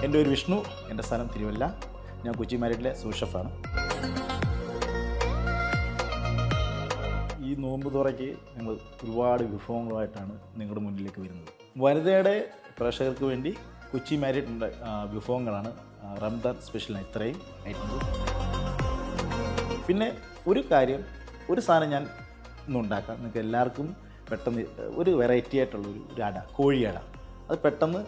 എൻ്റെ പേര് വിഷ്ണു, എൻ്റെ സ്ഥലം തിരുവല്ല. ഞാൻ കൊച്ചി മാരിഡിലെ സൂസ് ഷെഫാണ്. ഈ നോമ്പ് തുറയ്ക്ക് ഞങ്ങൾ ഒരുപാട് വിഭവങ്ങളുമായിട്ടാണ് നിങ്ങളുടെ മുന്നിലേക്ക് വരുന്നത്. വനിതയുടെ പ്രേക്ഷകർക്ക് വേണ്ടി കൊച്ചി മാരിഡിൻ്റെ വിഭവങ്ങളാണ് റംദാൻ സ്പെഷ്യലാണ് ഇത്രയും ഐറ്റംസ്. പിന്നെ ഒരു സാധനം ഞാൻ ഇന്ന് ഉണ്ടാക്കാം. നിങ്ങൾക്ക് എല്ലാവർക്കും പെട്ടെന്ന് ഒരു വെറൈറ്റി ആയിട്ടുള്ളൊരു അട, കോഴിയട. അത് പെട്ടെന്ന്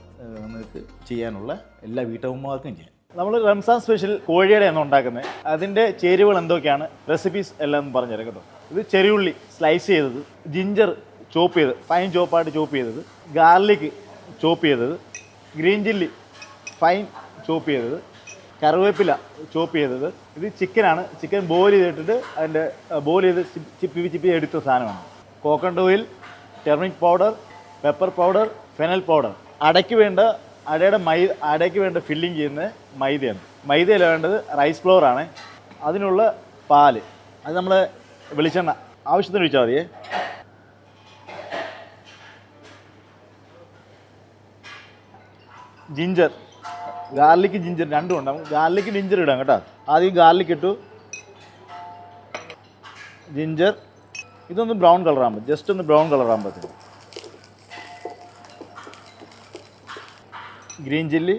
നിങ്ങൾക്ക് ചെയ്യാനുള്ള എല്ലാ വീട്ടമ്മമാർക്കും ചെയ്യാം. നമ്മൾ റംസാൻ സ്പെഷ്യൽ കോഴിയടയാണ് ഉണ്ടാക്കുന്നത്. അതിൻ്റെ ചേരുവകൾ എന്തൊക്കെയാണ്, റെസിപ്പീസ് എല്ലാം ഒന്ന് പറഞ്ഞുതരാം കേട്ടോ. ഇത് ചെറിയുള്ളി സ്ലൈസ് ചെയ്തത്, ജിഞ്ചർ ചോപ്പ് ചെയ്ത് ഫൈൻ ചോപ്പായിട്ട് ചോപ്പ് ചെയ്തത്, ഗാർലിക് ചോപ്പ് ചെയ്തത്, ഗ്രീൻ ചില്ലി ഫൈൻ ചോപ്പ് ചെയ്തത്, കറിവേപ്പില ചോപ്പ് ചെയ്തത്. ഇത് ചിക്കനാണ്. ചിക്കൻ ബോയിൽ ചെയ്തിട്ട് അതിൻ്റെ ബോയിൽ ചെയ്ത് ചിപ്പി എടുത്ത സാധനമാണ്. Coconut oil, turmeric powder, pepper powder, fennel powder. അടയ്ക്ക് വേണ്ട ഫില്ലിങ് ചെയ്യുന്നത് മൈദയാണ്. മൈദയിൽ വേണ്ടത് റൈസ് ഫ്ലോർ ആണ്. അതിനുള്ള പാല്, അത് നമ്മൾ വെളിച്ചെണ്ണ ആവശ്യത്തിന് ഒഴിച്ചാൽ മതിയേ. ജിഞ്ചർ, ഗാർലിക് ജിഞ്ചർ രണ്ടും ഉണ്ടാകും. ഗാർലിക് ജിഞ്ചർ ഇടാം കേട്ടോ. ആദ്യം ഗാർലിക് ഇട്ടു, ജിഞ്ചർ. ഇതൊന്ന് ബ്രൗൺ കളറാകുമ്പോൾ, ജസ്റ്റ് ഒന്ന് ബ്രൗൺ കളറാകുമ്പോഴത്തേക്കും ഗ്രീൻ ചില്ലി.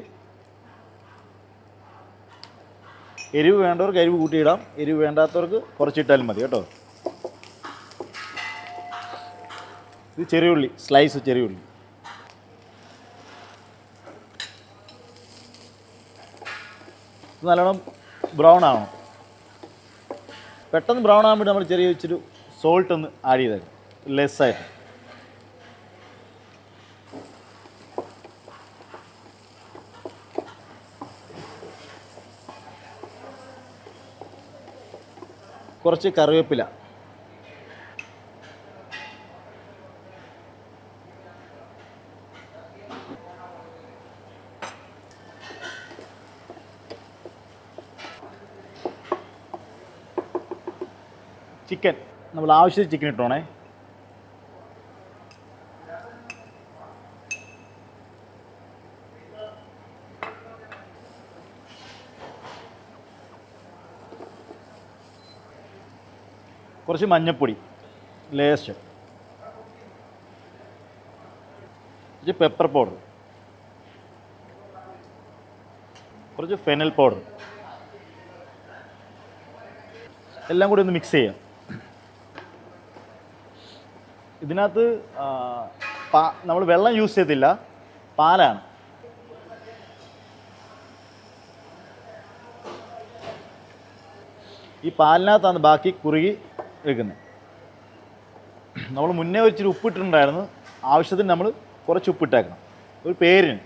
എരിവ് വേണ്ടവർക്ക് എരിവ് കൂട്ടിയിടാം, എരിവ് വേണ്ടാത്തവർക്ക് കുറച്ചിട്ടാലും മതി കേട്ടോ. ഇത് ചെറിയുള്ളി, സ്ലൈസ് ചെറിയുള്ളി. ഇത് നല്ലോണം ബ്രൗൺ ആവണം. പെട്ടെന്ന് ബ്രൗൺ ആകുമ്പോൾ നമ്മൾ ചെറിയ ഇച്ചിരി സോൾട്ട് ഒന്ന് ആഡ് ചെയ്തേക്കാം, ലെസ്സായിട്ട്. കുറച്ച് കറിവേപ്പില, ചിക്കൻ. നമ്മൾ ആവശ്യത്തിന് ചിക്കൻ ഇട്ടോണേ. കുറച്ച് മഞ്ഞൾപ്പൊടി ലേശം, കുറച്ച് പെപ്പർ പൗഡർ, കുറച്ച് ഫെനൽ പൗഡർ. എല്ലാം കൂടി ഒന്ന് മിക്സ് ചെയ്യാം. ഇതിനകത്ത് നമ്മൾ വെള്ളം യൂസ് ചെയ്തില്ല, പാലാണ്. ഈ പാലിനകത്താണ് ബാക്കി കുറുകി വെക്കുന്നത്. നമ്മൾ മുന്നേ വെച്ചിട്ട് ഉപ്പിട്ടിട്ടുണ്ടായിരുന്നു. ആവശ്യത്തിന് നമ്മൾ കുറച്ച് ഉപ്പിട്ടേക്കണം, ഒരു പേരിന്.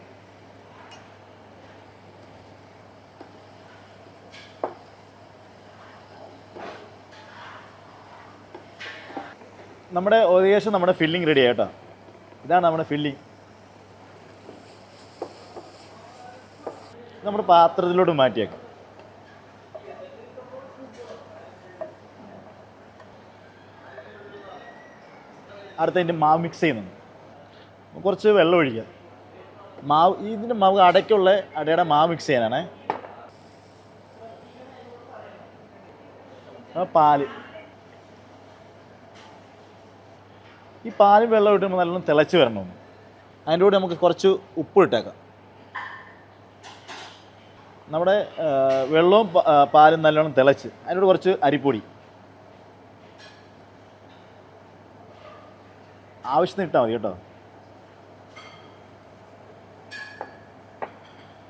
ഏകദേശം നമ്മുടെ ഫില്ലിങ് റെഡി ആയിട്ടോ. ഇതാണ് നമ്മുടെ ഫില്ലിങ്. നമ്മുടെ പാത്രത്തിലോട്ട് മാറ്റിയേക്കാം. അടുത്തതിൻ്റെ മാവ് മിക്സ് ചെയ്യുന്നുണ്ട്. കുറച്ച് വെള്ളം ഒഴിക്കുക. ഇതിൻ്റെ മാവ് അടയുടെ മാവ് മിക്സ് ചെയ്യാനാണേ. പാല്, ഈ പാലും വെള്ളം ഇട്ടുമ്പോൾ നല്ലോണം തിളച്ച് വരണം. അതിൻ്റെ കൂടെ നമുക്ക് കുറച്ച് ഉപ്പ് ഇട്ടേക്കാം. നമ്മുടെ വെള്ളവും പാലും നല്ലോണം തിളച്ച് അതിനോട് കുറച്ച് അരിപ്പൊടി ആവശ്യത്തിന് ഇട്ടാൽ മതി കേട്ടോ.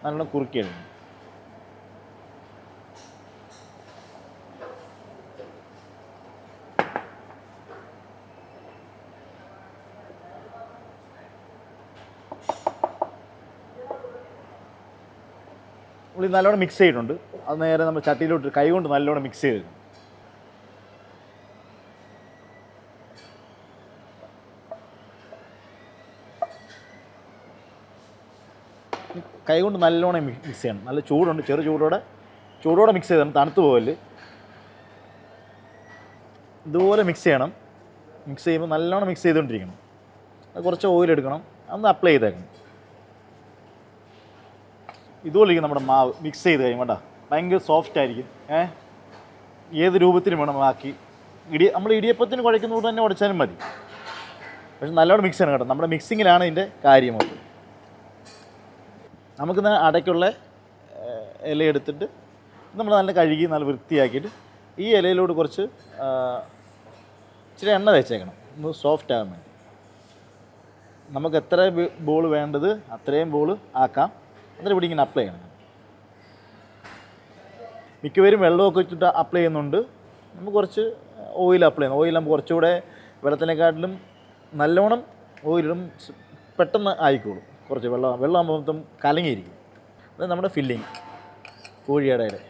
നല്ലോണം കുറുക്കിയെടുക്കും. നമ്മൾ നല്ലോണം മിക്സ് ചെയ്തിട്ടുണ്ട്. അത് നേരെ നമ്മൾ ചട്ടിയിലോട്ട് കൈ കൊണ്ട് നല്ലോണം മിക്സ് ചെയ്ത് കൈകൊണ്ട് നല്ലോണം മിക്സ് ചെയ്യണം. നല്ല ചൂടുണ്ട്, ചെറു ചൂടോടെ മിക്സ് ചെയ്യണം, തണുത്ത് പോകല്. ഇതുപോലെ മിക്സ് ചെയ്യണം. മിക്സ് ചെയ്യുമ്പോൾ നല്ലോണം മിക്സ് ചെയ്തുകൊണ്ടിരിക്കണം. അത് കുറച്ച് ഓയിൽ എടുക്കണം, ഒന്ന് അപ്ലൈ ചെയ്തേക്കണം. ഇതുപോലെ ഇരിക്കും നമ്മുടെ മാവ് മിക്സ് ചെയ്ത് കഴിയും കേട്ടോ. ഭയങ്കര സോഫ്റ്റ് ആയിരിക്കും. ഏത് രൂപത്തിലും വേണം ആക്കി നമ്മൾ ഇടിയപ്പത്തിന് കുഴയ്ക്കുന്നതുകൊണ്ട് തന്നെ ഉടച്ചാലും മതി. പക്ഷെ നല്ലോണം മിക്സ് ചെയ്യണം കേട്ടോ. നമ്മുടെ മിക്സിങ്ങിലാണ് ഇതിൻ്റെ കാര്യം മൊത്തം. നമുക്കിന്ന് അടയ്ക്കുള്ള ഇല എടുത്തിട്ട് നമ്മൾ നല്ല കഴുകി നല്ല വൃത്തിയാക്കിയിട്ട് ഈ ഇലയിലോട്ട് കുറച്ച് ഇച്ചിരി എണ്ണ തേച്ചേക്കണം, ഒന്ന് സോഫ്റ്റ് ആകാൻ വേണ്ടി. നമുക്ക് എത്ര ബോൾ വേണ്ടത് അത്രയും ബോൾ ആക്കാം. എന്നിട്ട് ഇവിടെ ഇങ്ങനെ അപ്ലൈ ചെയ്യണം. മിക്കവരും വെള്ളമൊക്കെ വെച്ചിട്ട് അപ്ലൈ ചെയ്യുന്നുണ്ട്. നമുക്ക് കുറച്ച് ഓയിൽ അപ്ലൈ ചെയ്യണം. ഓയിലാകുമ്പോൾ കുറച്ചുകൂടെ വെള്ളത്തിനെക്കാട്ടിലും നല്ലോണം ഓയിലിടും, പെട്ടെന്ന് ആയിക്കോളും. കുറച്ച് വെള്ളമാകുമ്പോൾ മൊത്തം കലങ്ങിയിരിക്കും. അത് നമ്മുടെ ഫില്ലിങ് കോഴിയടയുടെ.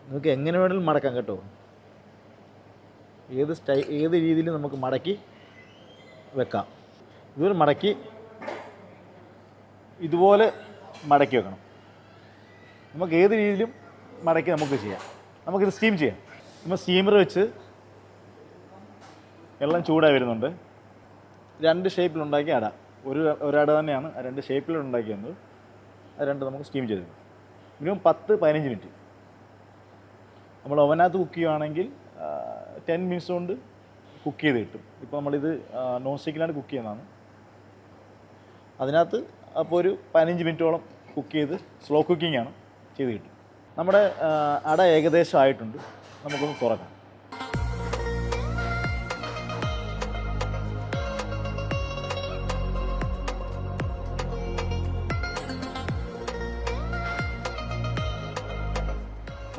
നമുക്ക് എങ്ങനെ വേണമെങ്കിലും മടക്കാം കേട്ടോ. ഏത് രീതിയിലും നമുക്ക് മടക്കി വെക്കാം. ഇതുപോലെ മടക്കി വെക്കണം. നമുക്ക് ഏത് രീതിയിലും മടക്കി നമുക്ക് ചെയ്യാം. നമുക്കിത് സ്റ്റീം ചെയ്യാം. നമ്മൾ സ്റ്റീമർ വെച്ച് വെള്ളം ചൂടായി വരുന്നുണ്ട്. 2 ഷേപ്പിലുണ്ടാക്കിയ അട, ഒരട തന്നെയാണ് 2 ഷേപ്പിലുണ്ടാക്കിയത്. അത് 2 നമുക്ക് സ്റ്റീം ചെയ്ത് മിനിമം 10-15 മിനിറ്റ്. നമ്മൾ ഓവനകത്ത് കുക്ക് ചെയ്യുകയാണെങ്കിൽ 10 മിനിറ്റ്സ് കൊണ്ട് കുക്ക് ചെയ്ത് കിട്ടും. ഇപ്പോൾ നമ്മളിത് നോൺ സ്റ്റിക്കിലാണ് കുക്ക് ചെയ്യുന്നതാണ്. അതിനകത്ത് അപ്പോൾ ഒരു 15 മിനിറ്റോളം കുക്ക് ചെയ്ത് സ്ലോ കുക്കിംഗ് ആണ് ചെയ്ത് കിട്ടും. നമ്മുടെ അട ഏകദേശം ആയിട്ടുണ്ട്. നമുക്കൊന്ന് തുറക്കാം.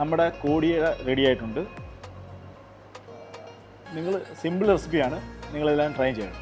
നമ്മുടെ കോഴിയട റെഡി ആയിട്ടുണ്ട്. നിങ്ങൾ സിമ്പിൾ റെസിപ്പിയാണ്, നിങ്ങളെല്ലാം ട്രൈ ചെയ്യണം.